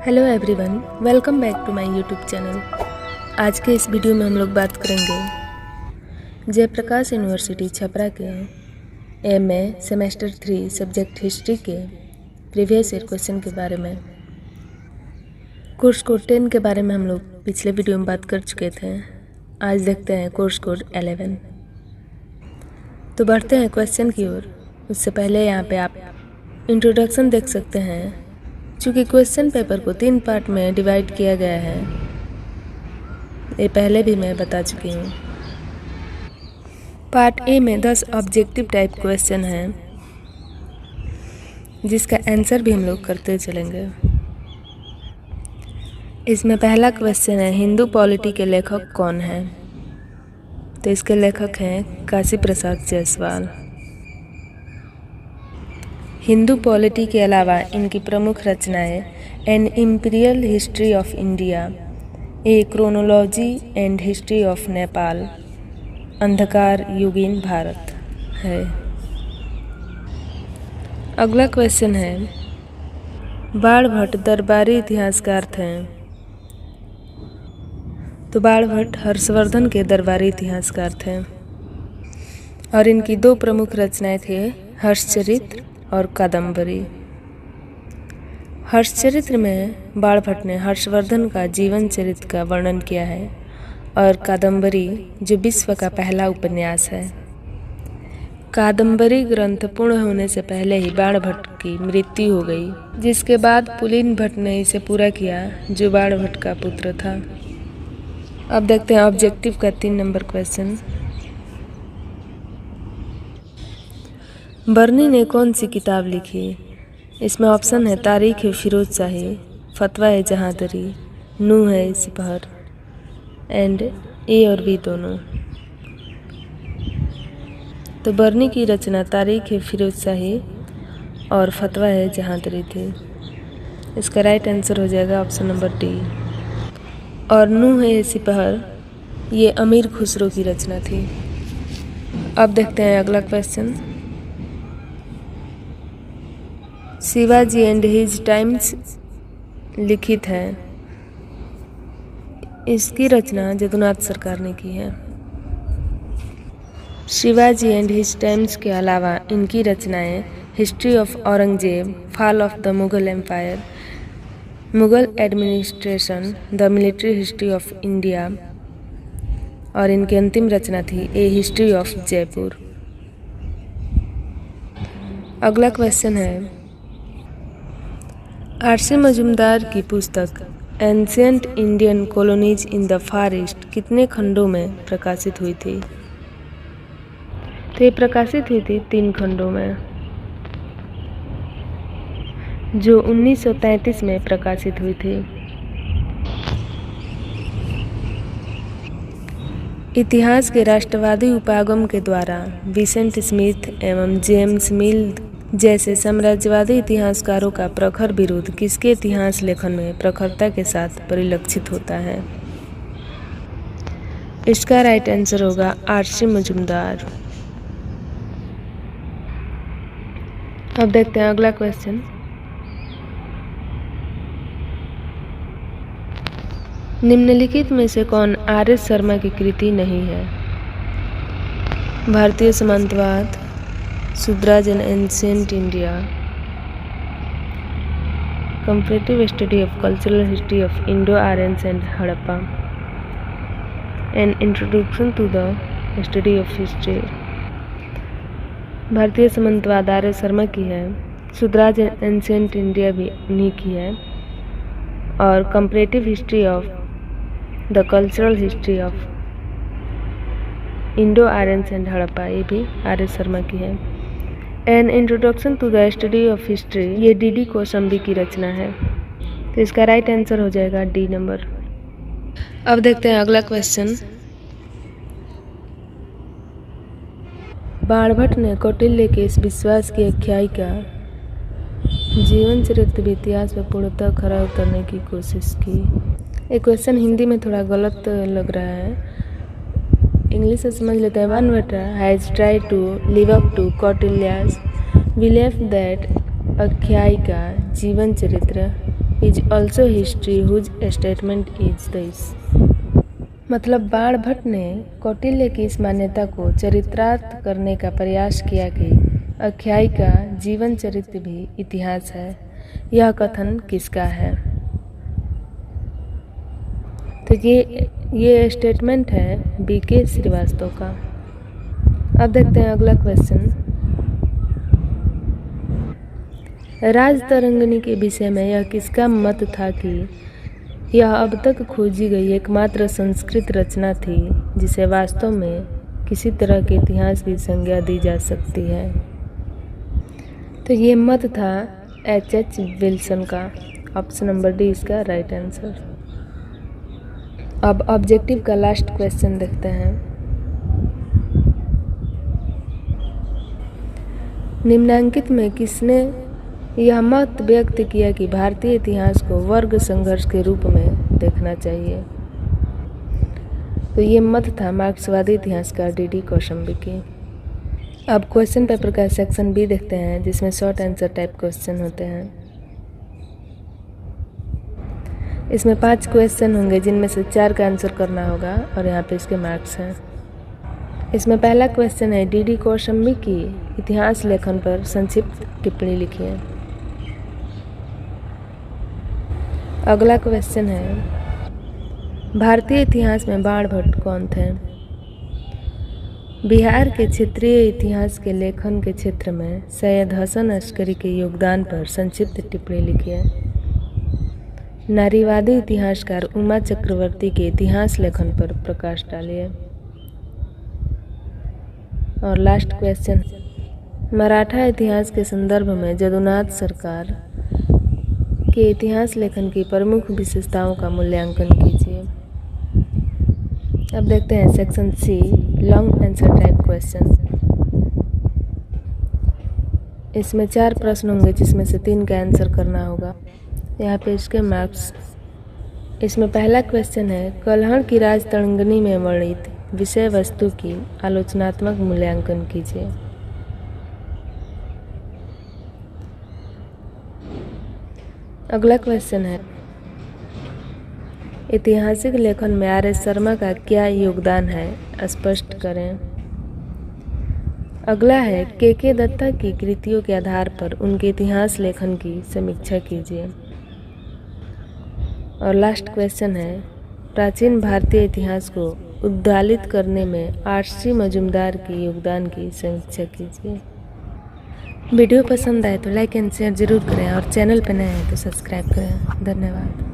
Hello everyone, welcome back to my YouTube channel. आज के इस वीडियो में हम लोग बात करेंगे जयप्रकाश यूनिवर्सिटी छपरा के एमए सेमेस्टर 3 सब्जेक्ट हिस्ट्री के प्रीवियस ईयर क्वेश्चन के बारे में। कोर्स कोड 10 के बारे में हम लोग पिछले वीडियो में बात कर चुके थे। आज देखते हैं कोर्स कोड 11। तो बढ़ते हैं क्वेश्चन की ओर। उससे पहले यहाँ पे आप इंट्रोडक्शन देख सकते हैं। चूँकि क्वेश्चन पेपर को 3 पार्ट में डिवाइड किया गया है, ये पहले भी मैं बता चुकी हूँ। पार्ट ए में 10 ऑब्जेक्टिव टाइप क्वेश्चन हैं, जिसका आंसर भी हम लोग करते चलेंगे। इसमें पहला क्वेश्चन है, हिंदू पॉलिटी के लेखक कौन हैं? तो इसके लेखक हैं काशी प्रसाद जायसवाल। हिंदू पॉलिटी के अलावा इनकी प्रमुख रचनाएं an imperial history of India, a chronology and history of Nepal, अंधकार युगीन भारत है। अगला क्वेश्चन है, बाणभट्ट दरबारी इतिहासकार थे। तो बाणभट्ट हर्षवर्धन के दरबारी इतिहासकार थे और इनकी 2 प्रमुख रचनाएं थे, हर्षचरित्र और कादम्बरी। हर्षचरित्र में बाणभट्ट ने हर्षवर्धन का जीवन चरित्र का वर्णन किया है और कादम्बरी जो विश्व का पहला उपन्यास है। कादम्बरी ग्रंथ पूर्ण होने से पहले ही बाणभट्ट की मृत्यु हो गई, जिसके बाद पुलिन भट्ट ने इसे पूरा किया, जो बाणभट्ट का पुत्र था। अब देखते हैं ऑब्जेक्टिव का 3 नंबर क्वेश्चन। बर्नी ने कौन सी किताब लिखी? इसमें ऑप्शन है तारीख है फिरोज शाही, फतवा है जहांदरी, नूह है सिपहर एंड ए और बी दोनों। तो बर्नी की रचना तारीख है फिरोज शाही और फतवा है जहांदरी थी। इसका राइट आंसर हो जाएगा ऑप्शन नंबर डी। और नूह है सिपहर ये अमीर खुसरो की रचना थी। अब देखते हैं अगला question. Shivaji and his times लिखित है, इसकी रचना जदुनाथ सरकार ने की है। शिवाजी एंड हिज टाइम्स के अलावा इनकी रचनाएं history of Aurangzeb, fall of the Mughal empire, Mughal administration, the military history of India और इनकी अंतिम रचना थी ए हिस्ट्री ऑफ जयपुर। अगला क्वेश्चन है, आर.सी. मजूमदार की पुस्तक ancient Indian colonies in the far east कितने खंडों में प्रकाशित हुई थी? तो ये प्रकाशित हुई थी 3 खंडों में, जो 1933 में प्रकाशित हुई थी। इतिहास के राष्ट्रवादी उपागम के द्वारा विसेंट स्मिथ एवं जेम्स मिल जैसे साम्राज्यवादी इतिहासकारों का प्रखर विरोध किसके इतिहास लेखन में प्रखरता के साथ परिलक्षित होता है? इसका राइट आंसर होगा आर.सी. मजूमदार। अब देखते हैं अगला क्वेश्चन। निम्नलिखित में से कौन आर.एस. शर्मा की कृति नहीं है? भारतीय सामंतवाद, Sudras and ancient India, comparative study of cultural history of Indo Aryans and Harappa, an introduction to the study of history. भारतीय सामंतवाद आर.एस. शर्मा की है, सुद्राज एंड एंशिएंट इंडिया भी उन्हीं की है और comparative history of the cultural history of Indo Aryans and Harappa ये भी आर.एस. शर्मा की है। An introduction to the study of history ये डी.डी. कोसंबी की रचना है। तो इसका राइट आंसर हो जाएगा डी नंबर। अब देखते हैं अगला क्वेश्चन। बाणभट्ट ने कौटिल्य के इस विश्वास की आख्यायिका जीवन चरित्र भी इतिहास पर पूर्णतः खरा उतरने की कोशिश की। ये क्वेश्चन हिंदी में थोड़ा गलत लग रहा है, इंग्लिश से समझ लेते हैं। Banabhatta has tried to live up to Kautilya's belief that आख्यायिका जीवन चरित्र is also history whose statement is this. मतलब बाणभट्ट ने कौटिल्य की इस मान्यता को चरित्रार्थ करने का प्रयास किया कि आख्यायिका जीवन चरित्र भी इतिहास है। यह कथन किसका है? तो ये स्टेटमेंट है बीके श्रीवास्तव का। अब देखते हैं अगला क्वेश्चन। राजतरंगिणी के विषय में यह किसका मत था कि यह अब तक खोजी गई एकमात्र संस्कृत रचना थी जिसे वास्तव में किसी तरह के इतिहास की संज्ञा दी जा सकती है? तो ये मत था H.H. विल्सन का। ऑप्शन नंबर डी इसका राइट आंसर। अब ऑब्जेक्टिव का लास्ट क्वेश्चन देखते हैं। निम्नांकित में किसने यह मत व्यक्त किया कि भारतीय इतिहास को वर्ग संघर्ष के रूप में देखना चाहिए? तो ये मत था मार्क्सवादी इतिहासकार D.D. कौशाम्बी। अब क्वेश्चन पेपर का सेक्शन बी देखते हैं जिसमें शॉर्ट आंसर टाइप क्वेश्चन होते हैं। इसमें 5 क्वेश्चन होंगे जिनमें से 4 का आंसर करना होगा और यहाँ पे इसके मार्क्स हैं। इसमें पहला क्वेश्चन है D.D. कौशाम्बी की इतिहास लेखन पर संक्षिप्त टिप्पणी लिखिए। अगला क्वेश्चन है भारतीय इतिहास में बाणभट्ट कौन थे? बिहार के क्षेत्रीय इतिहास के लेखन के क्षेत्र में सैयद हसन अस्करी के योगदान पर संक्षिप्त टिप्पणी लिखिए। नारीवादी इतिहासकार उमा चक्रवर्ती के इतिहास लेखन पर प्रकाश डालिए। और लास्ट क्वेश्चन, मराठा इतिहास के संदर्भ में जदुनाथ सरकार के इतिहास लेखन की प्रमुख विशेषताओं का मूल्यांकन कीजिए। अब देखते हैं section C long answer type question. इसमें 4 प्रश्न होंगे जिसमें से 3 का आंसर करना होगा। यहाँ पे इसके मार्क्स। इसमें पहला क्वेश्चन है कल्हड़ की राजतरंगिणी में वर्णित विषय वस्तु की आलोचनात्मक मूल्यांकन कीजिए। अगला क्वेश्चन है ऐतिहासिक लेखन में आर.एस. शर्मा का क्या योगदान है, स्पष्ट करें। अगला है के दत्ता की कृतियों के आधार पर उनके इतिहास लेखन की समीक्षा कीजिए। और लास्ट क्वेश्चन है प्राचीन भारतीय इतिहास को उद्दालित करने में R.C. मजूमदार के योगदान की समीक्षा कीजिए। वीडियो पसंद आए तो लाइक एंड शेयर जरूर करें और चैनल पर नए हैं तो सब्सक्राइब करें। धन्यवाद।